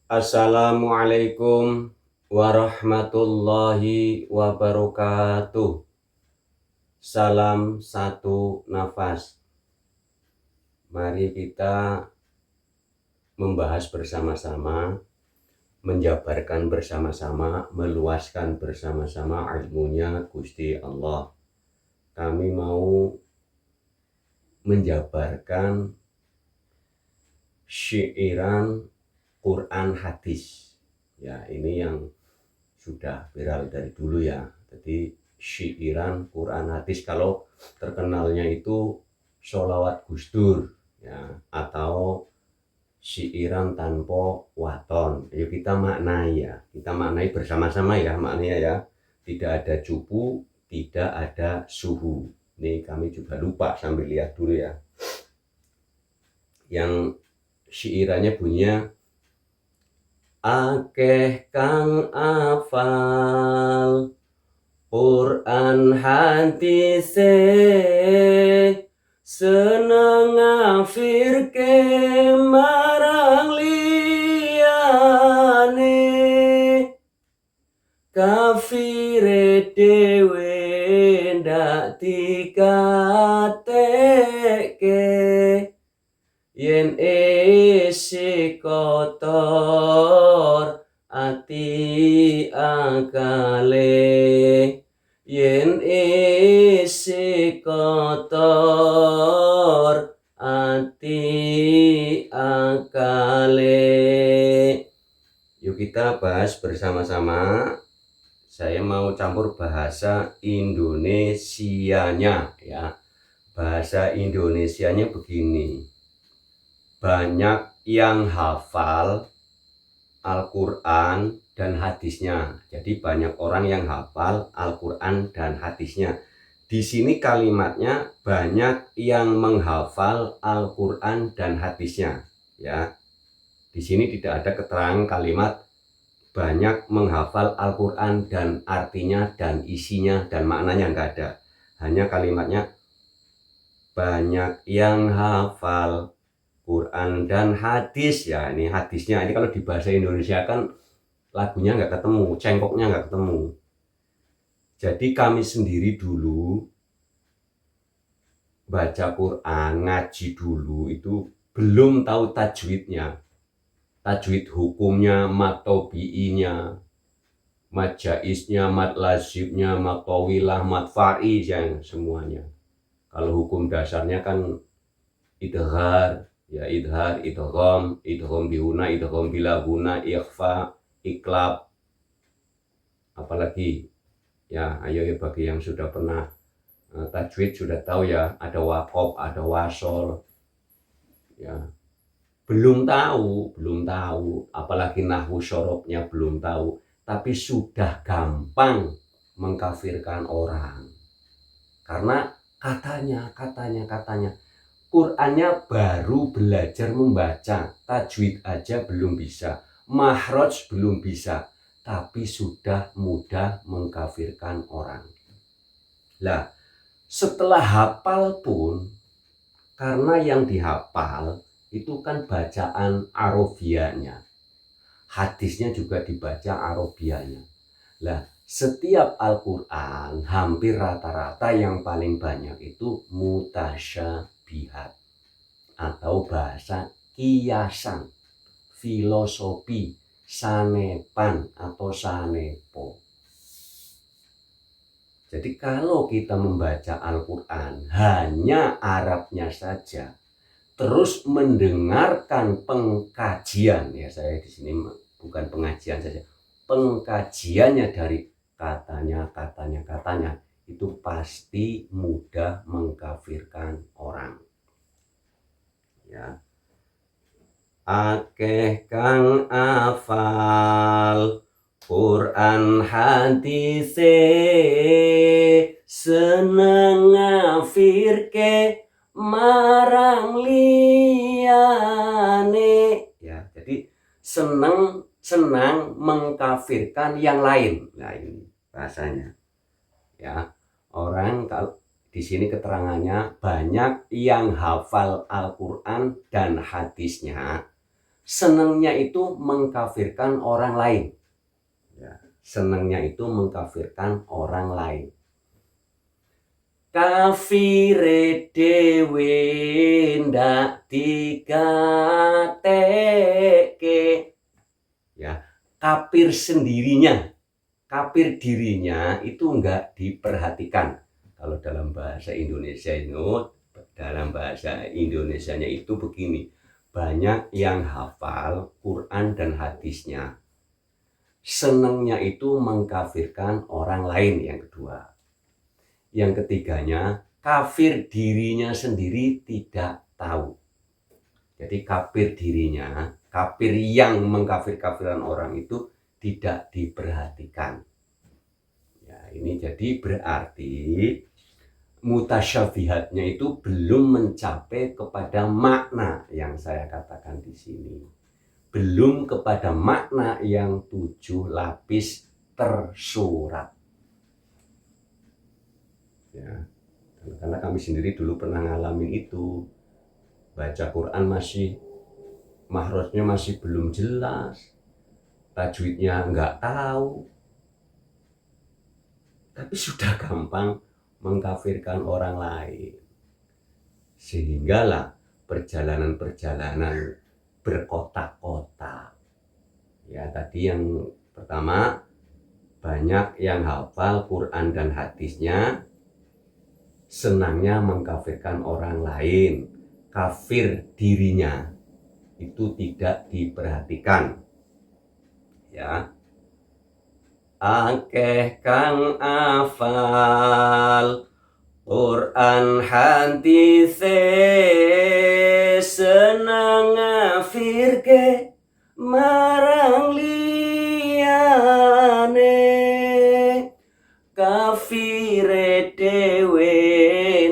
Assalamualaikum warahmatullahi wabarakatuh. Salam satu nafas. Mari kita membahas bersama-sama, menjabarkan bersama-sama, meluaskan bersama-sama ilmunya Gusti Allah. Kami mau menjabarkan syairan Quran hadis. Ya, ini yang sudah viral dari dulu ya. Jadi syairan Quran hadis, kalau terkenalnya itu sholawat Gusdur ya, atau syairan tanpa waton. Ayo kita maknai ya, kita maknai bersama-sama ya, maknanya ya. Tidak ada cupu, tidak ada suhu. Ini kami juga lupa, sambil lihat dulu ya. Yang syairannya bunyinya, akeh kang afal Quran hadise, seneng ngafirke marang liyane, kafire dewe ndak dikateke, yen isi kotor ati akale, yen isi kotor ati akale. Yuk kita bahas bersama-sama. Saya mau campur bahasa Indonesianya ya. Bahasa Indonesianya begini. Banyak yang hafal Al-Quran dan hadisnya. Jadi banyak orang yang hafal Al-Quran dan hadisnya. Di sini kalimatnya banyak yang menghafal Al-Quran dan hadisnya. Ya, di sini tidak ada keterangan kalimat banyak menghafal Al-Quran dan artinya dan isinya dan maknanya, enggak ada. Hanya kalimatnya banyak yang hafal Quran dan hadis ya. Ini hadisnya, ini kalau di bahasa Indonesia kan lagunya nggak ketemu, cengkoknya nggak ketemu. Jadi kami sendiri dulu baca Quran, ngaji dulu itu belum tahu tajwidnya, tajwid hukumnya, mat tobi'inya, mat jaiznya, mat lazibnya, mat tawilah, mat fa'i, yang semuanya. Kalau hukum dasarnya kan idghar, ya idhar, idgham, idgham bihuna, idgham bilaguna, ikhfa, iklab, apalagi ya. Ayo ya, bagi yang sudah pernah tajwid sudah tahu ya, ada waqaf, ada wasol ya. Belum tahu, apalagi nahwu syarabnya belum tahu, tapi sudah gampang mengkafirkan orang karena katanya Qurannya baru belajar membaca, tajwid aja belum bisa, mahraj belum bisa, tapi sudah mudah mengkafirkan orang. Lah, setelah hafal pun, karena yang dihafal itu kan bacaan Arabianya, hadisnya juga dibaca Arabianya. Lah, setiap Al-Quran hampir rata-rata yang paling banyak itu mutasyabihat, atau bahasa kiasan, filosofi, sanepan atau sanepo. Jadi kalau kita membaca Al-Quran hanya Arabnya saja, terus mendengarkan pengkajian, ya saya di sini bukan pengajian saja, pengkajiannya dari katanya, itu pasti mudah mengkafirkan orang. Ya, akeh kang afal Quran hadise, seneng ngafirke marang liyane. Ya, jadi senang mengkafirkan yang lain. Nah, ini bahasanya. Ya, orang kalau di sini keterangannya banyak yang hafal Al-Quran dan hadisnya, senangnya itu mengkafirkan orang lain. Ya, senangnya itu mengkafirkan orang lain. Kafire dewe ndak digateke. Ya, kafir sendirinya, kafir dirinya itu enggak diperhatikan. Kalau dalam bahasa Indonesia Indonesianya itu begini, banyak yang hafal Quran dan hadisnya, senangnya itu mengkafirkan orang lain. Yang kedua, yang ketiganya, kafir dirinya sendiri tidak tahu. Jadi kafir dirinya, kafir yang mengkafir-kafiran orang itu tidak diperhatikan. Ya, ini jadi berarti mutasyabihatnya itu belum mencapai kepada makna yang saya katakan di sini. Belum kepada makna yang 7 lapis tersurat. Ya, karena kami sendiri dulu pernah ngalamin itu. Baca Quran masih mahrojnya masih belum jelas, tajwidnya nggak tahu, tapi sudah gampang mengkafirkan orang lain. Sehinggalah perjalanan-perjalanan berkotak-kotak. Ya, tadi yang pertama, banyak yang hafal Quran dan hadisnya, senangnya mengkafirkan orang lain, kafir dirinya itu tidak diperhatikan. Ya, akeh kang afal Quran hadise senang ngafirke marang liyane, kafire dewe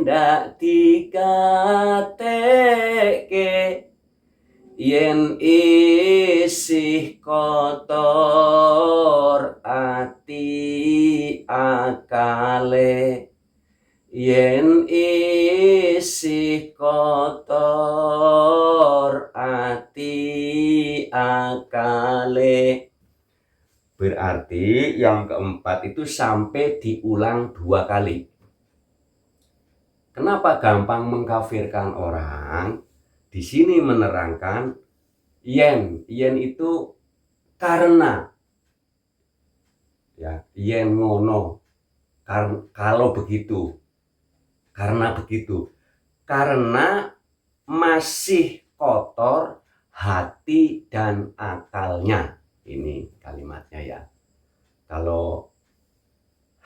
ndak digateke, yen isih kotor ati akale, yen isih kotor ati akale. Berarti yang keempat itu sampai diulang 2 kali. Kenapa gampang mengkafirkan orang? Di sini menerangkan yen itu karena, ya, yen ngono, kalau begitu, karena begitu, karena masih kotor hati dan akalnya. Ini kalimatnya ya. Kalau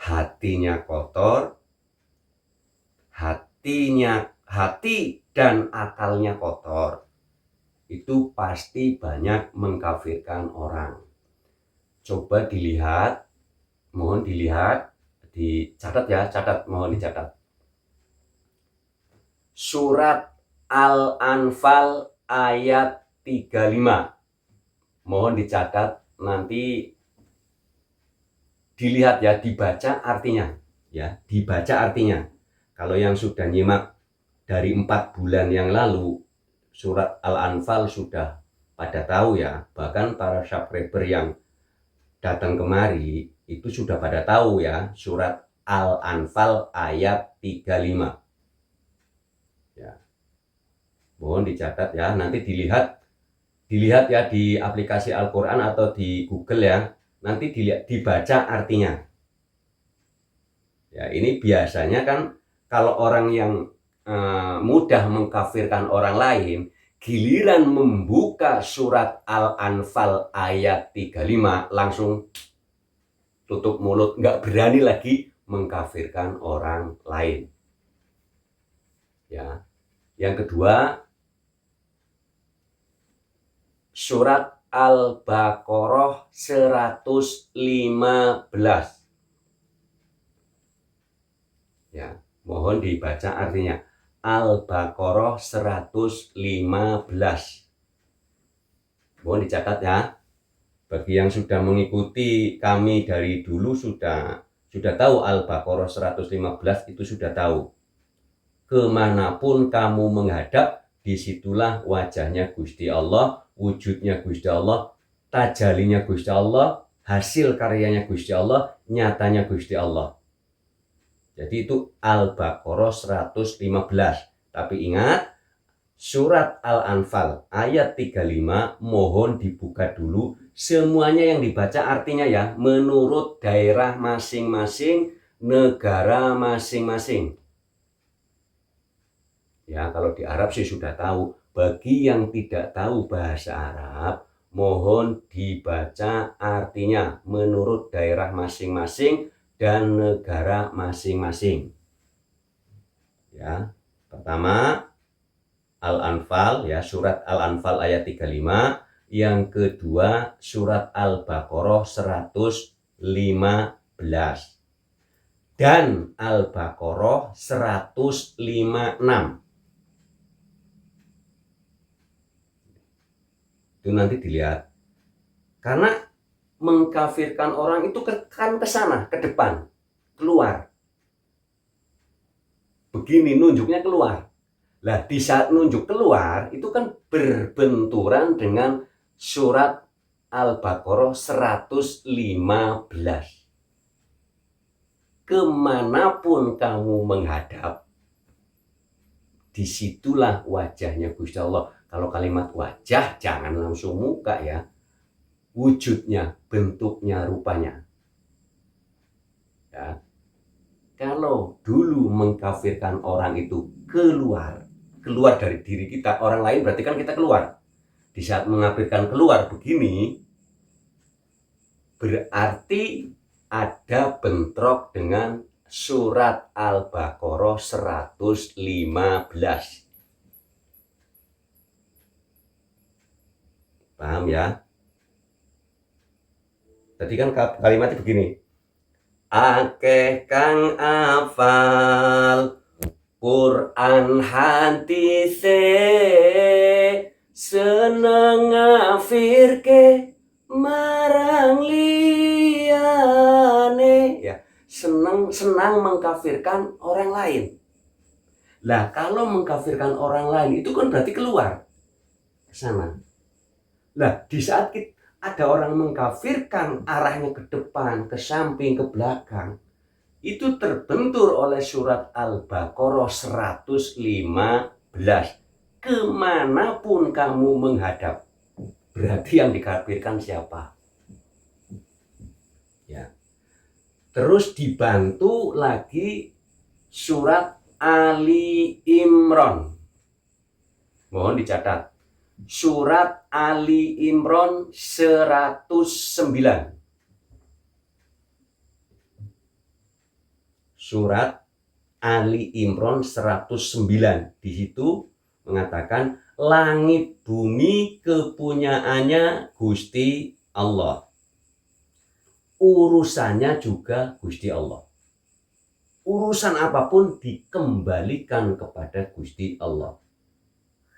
hatinya kotor, hati dan akalnya kotor, itu pasti banyak mengkafirkan orang. Coba dilihat, mohon dilihat, dicatat ya, mohon dicatat. Surat Al-Anfal ayat 35. Mohon dicatat, nanti dilihat ya, dibaca artinya. Ya, dibaca artinya. Kalau yang sudah nyimak dari 4 bulan yang lalu, surat Al-Anfal sudah pada tahu ya. Bahkan para subscriber yang datang kemari itu sudah pada tahu ya, surat Al-Anfal ayat 35. Ya. Mohon dicatat ya, nanti dilihat ya di aplikasi Al-Quran atau di Google ya, nanti dibaca artinya. Ya, ini biasanya kan kalau orang yang mudah mengkafirkan orang lain, giliran membuka surat Al-Anfal ayat 35 langsung tutup mulut, nggak berani lagi mengkafirkan orang lain. Ya, yang kedua, surat Al-Baqarah 115. Ya, mohon dibaca artinya. Al-Baqarah 115. Mohon dicatat ya. Bagi yang sudah mengikuti kami dari dulu sudah tahu Al-Baqarah 115 itu sudah tahu. Kemanapun kamu menghadap, disitulah wajahnya Gusti Allah, wujudnya Gusti Allah, tajalinya Gusti Allah, hasil karyanya Gusti Allah, nyatanya Gusti Allah. Jadi itu Al-Baqarah 115. Tapi ingat, surat Al-Anfal ayat 35 mohon dibuka dulu. Semuanya yang dibaca artinya ya, menurut daerah masing-masing, negara masing-masing. Ya, kalau di Arab sih sudah tahu. Bagi yang tidak tahu bahasa Arab, mohon dibaca artinya menurut daerah masing-masing dan negara masing-masing. Ya, pertama Al-Anfal, ya, surat Al-Anfal ayat 35. Yang kedua surat Al-Baqarah 115 dan Al-Baqarah 156. Itu nanti dilihat. Karena mengkafirkan orang itu kan ke sana, ke depan, keluar. Begini nunjuknya keluar. Lah di saat nunjuk keluar itu kan berbenturan dengan surat Al-Baqarah 115. Kemanapun kamu menghadap, disitulah wajahnya Gusti Allah. Kalau kalimat wajah jangan langsung muka ya, wujudnya, bentuknya, rupanya. Ya. Kalau dulu mengkafirkan orang itu keluar dari diri kita, orang lain berarti kan kita keluar. Di saat mengkafirkan keluar begini, berarti ada bentrok dengan surat Al-Baqarah 115. Paham ya? Tadi kan kalimatnya begini. Akeh kang afal Quran hadise seneng ngafirke marang liyane. Ya, senang mengkafirkan orang lain. Lah kalau mengkafirkan orang lain itu kan berarti keluar ke sana. Lah di saat ada orang mengkafirkan arahnya ke depan, ke samping, ke belakang, itu terbentur oleh surat Al-Baqarah 115. Kemanapun kamu menghadap, berarti yang dikafirkan siapa? Ya. Terus dibantu lagi surat Ali Imran. Mohon dicatat. Surat Ali Imran 109. Surat Ali Imran 109. Di situ mengatakan langit bumi kepunyaannya Gusti Allah. Urusannya juga Gusti Allah. Urusan apapun dikembalikan kepada Gusti Allah.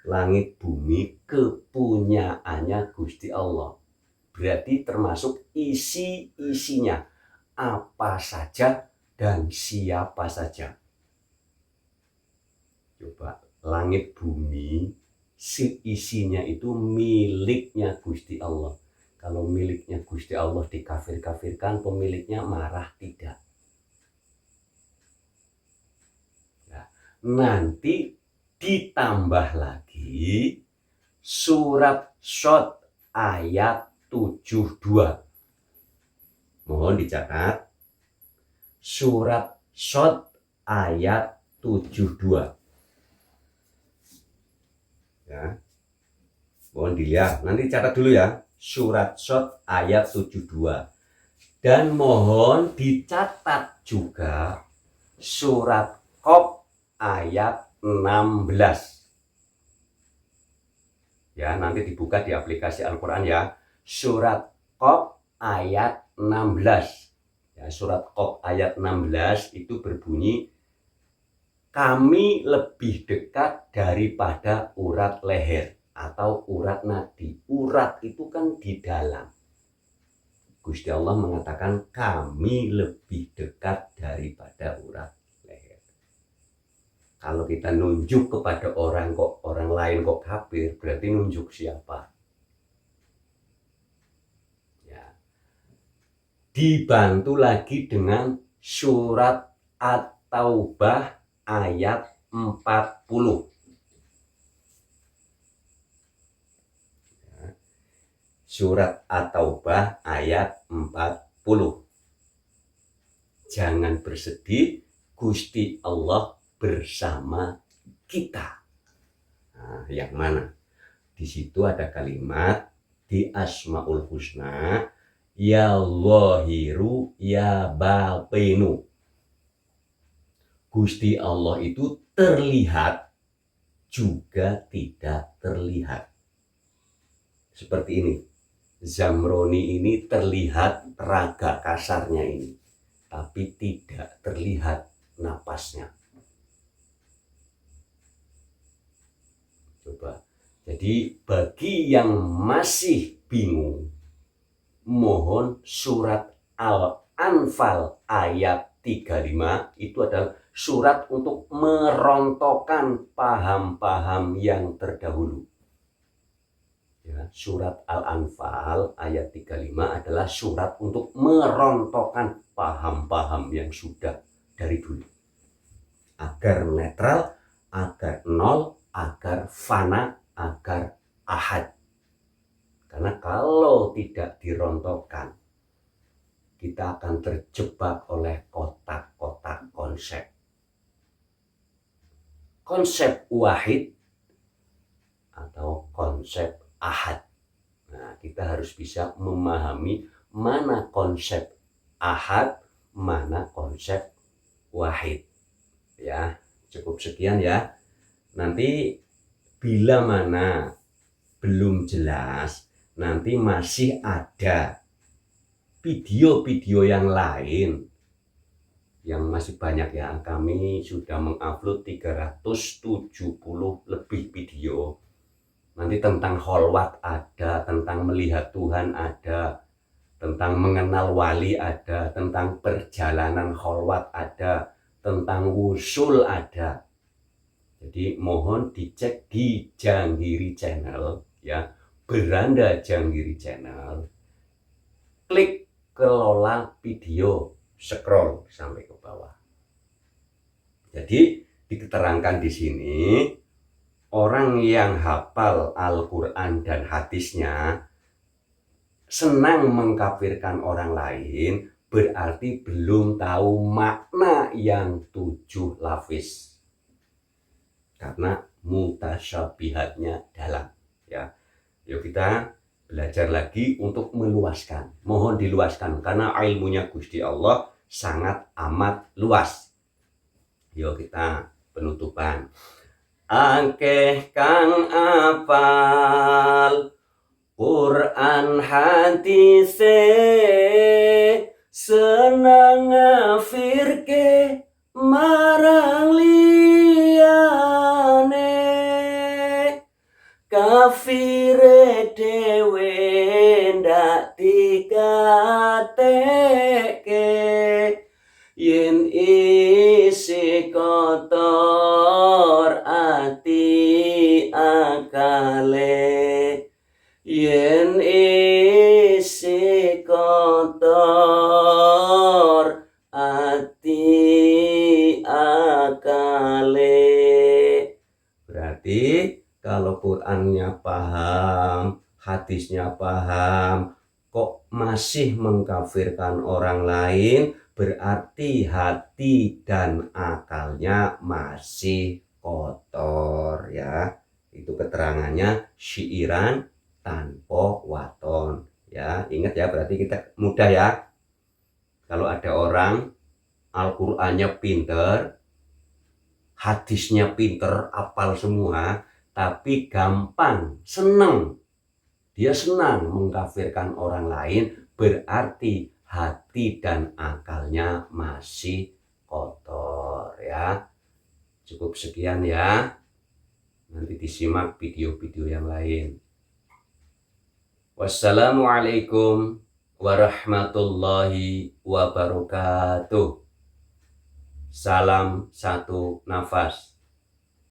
Langit bumi kepunyaannya Gusti Allah. Berarti termasuk isi-isinya. Apa saja dan siapa saja. Coba, langit bumi isinya itu miliknya Gusti Allah. Kalau miliknya Gusti Allah dikafir-kafirkan, pemiliknya marah tidak. Nah, nanti ditambah lagi surat Shad ayat 72. Mohon dicatat. Surat Shad ayat 72. Ya. Mohon dilihat. Nanti catat dulu ya. Surat Shad ayat 72. Dan mohon dicatat juga surat Qaf ayat 16. Ya, nanti dibuka di aplikasi Al-Quran ya. Surat Qaf ayat 16. Ya, surat Qaf ayat 16 itu berbunyi, kami lebih dekat daripada urat leher atau urat nadi. Urat itu kan di dalam. Gusti Allah mengatakan kami lebih dekat daripada urat leher. Kalau kita nunjuk kepada orang lain kok kafir, berarti nunjuk siapa? Ya. Dibantu lagi dengan surat At-Taubah ayat 40. Surat At-Taubah ayat 40. Jangan bersedih, Gusti Allah bersama kita. Nah, yang mana? Di situ ada kalimat di Asmaul Husna, ya Zahiru ya Batinu. Gusti Allah itu terlihat juga tidak terlihat. Seperti ini. Zamroni ini terlihat raga kasarnya ini, tapi tidak terlihat napasnya. Coba. Jadi bagi yang masih bingung, mohon surat Al-Anfal ayat 35 itu adalah surat untuk merontokkan paham-paham yang terdahulu. Ya, surat Al-Anfal ayat 35 adalah surat untuk merontokkan paham-paham yang sudah dari dulu. Agar netral, agar nol, agar fana, agar ahad. Karena kalau tidak dirontokkan, kita akan terjebak oleh kotak-kotak konsep. Konsep wahid atau konsep ahad. Nah, kita harus bisa memahami mana konsep ahad, mana konsep wahid. Ya, cukup sekian ya. Nanti bila mana belum jelas, nanti masih ada video-video yang lain yang masih banyak ya. Kami sudah mengupload 370 lebih video. Nanti tentang kholwat ada, tentang melihat Tuhan ada, tentang mengenal wali ada, tentang perjalanan kholwat ada, tentang wusul ada. Jadi mohon dicek di Janggiri Channel ya, Beranda Janggiri Channel. Klik kelola video, scroll sampai ke bawah. Jadi diterangkan di sini, orang yang hafal Al-Quran dan hadisnya senang mengkafirkan orang lain, berarti belum tahu makna yang 7 lapis. Karena mutasyabihatnya dalam. Ya, yuk kita belajar lagi untuk meluaskan. Mohon diluaskan karena ilmunya Gusti Allah sangat amat luas. Yuk kita penutupan. Akeh kang apal Quran hadise, senang ngafirke marang liyane, kafire dewe ndak dikateke, yen isi kotor ati akale, yen isi kotor ati akale. Berarti kalau Qurannya paham, hadisnya paham, kok masih mengkafirkan orang lain, berarti hati dan akalnya masih kotor ya. Itu keterangannya syiiran tanpa waton ya. Ingat ya, berarti kita mudah ya. Kalau ada orang Al-Qur'annya pinter, hadisnya pinter, apal semua, tapi gampang, seneng, dia senang mengkafirkan orang lain, berarti hati dan akalnya masih kotor ya. Cukup sekian ya. Nanti disimak video-video yang lain. Wassalamualaikum warahmatullahi wabarakatuh. Salam satu nafas.